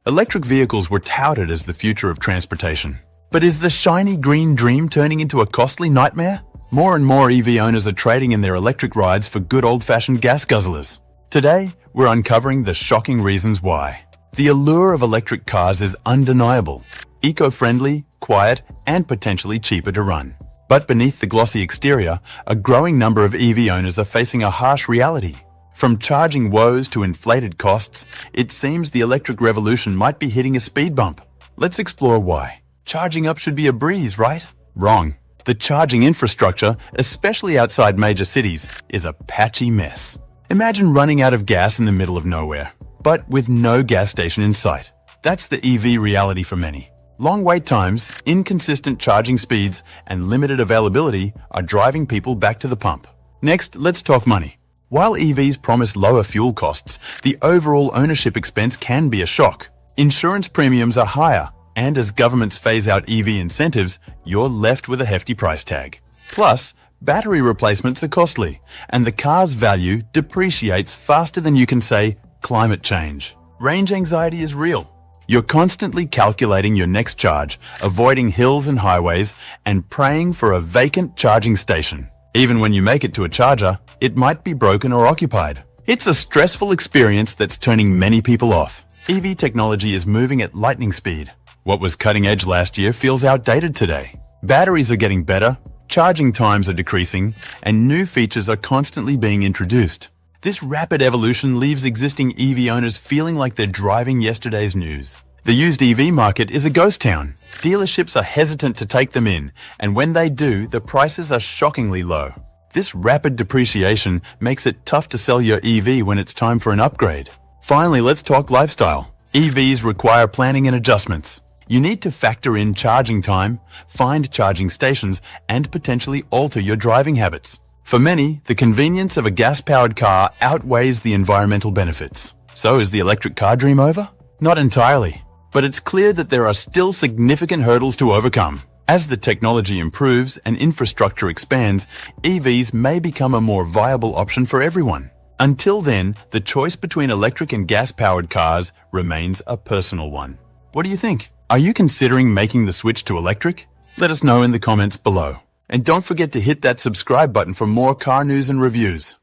Electric vehicles were touted as the future of transportation. But is the shiny green dream turning into a costly nightmare? More and more EV owners are trading in their electric rides for good old-fashioned gas guzzlers. Today, we're uncovering the shocking reasons why. The allure of electric cars is undeniable. Eco-friendly, quiet, and potentially cheaper to run. But beneath the glossy exterior, a growing number of EV owners are facing a harsh reality. From charging woes to inflated costs, it seems the electric revolution might be hitting a speed bump. Let's explore why. Charging up should be a breeze, right? Wrong. The charging infrastructure, especially outside major cities, is a patchy mess. Imagine running out of gas in the middle of nowhere, but with no gas station in sight. That's the EV reality for many. Long wait times, inconsistent charging speeds, and limited availability are driving people back to the pump. Next, let's talk money. While EVs promise lower fuel costs, the overall ownership expense can be a shock. Insurance premiums are higher, and as governments phase out EV incentives, you're left with a hefty price tag. Plus, battery replacements are costly, and the car's value depreciates faster than you can say, climate change. Range anxiety is real. You're constantly calculating your next charge, avoiding hills and highways, and praying for a vacant charging station. Even when you make it to a charger, it might be broken or occupied. It's a stressful experience that's turning many people off. EV technology is moving at lightning speed. What was cutting edge last year feels outdated today. Batteries are getting better, charging times are decreasing, and new features are constantly being introduced. This rapid evolution leaves existing EV owners feeling like they're driving yesterday's news. The used EV market is a ghost town. Dealerships are hesitant to take them in, and when they do, the prices are shockingly low. This rapid depreciation makes it tough to sell your EV when it's time for an upgrade. Finally, let's talk lifestyle. EVs require planning and adjustments. You need to factor in charging time, find charging stations, and potentially alter your driving habits. For many, the convenience of a gas-powered car outweighs the environmental benefits. So is the electric car dream over? Not entirely. But it's clear that there are still significant hurdles to overcome. As the technology improves and infrastructure expands, EVs may become a more viable option for everyone. Until then, the choice between electric and gas-powered cars remains a personal one. What do you think? Are you considering making the switch to electric? Let us know in the comments below. And don't forget to hit that subscribe button for more car news and reviews.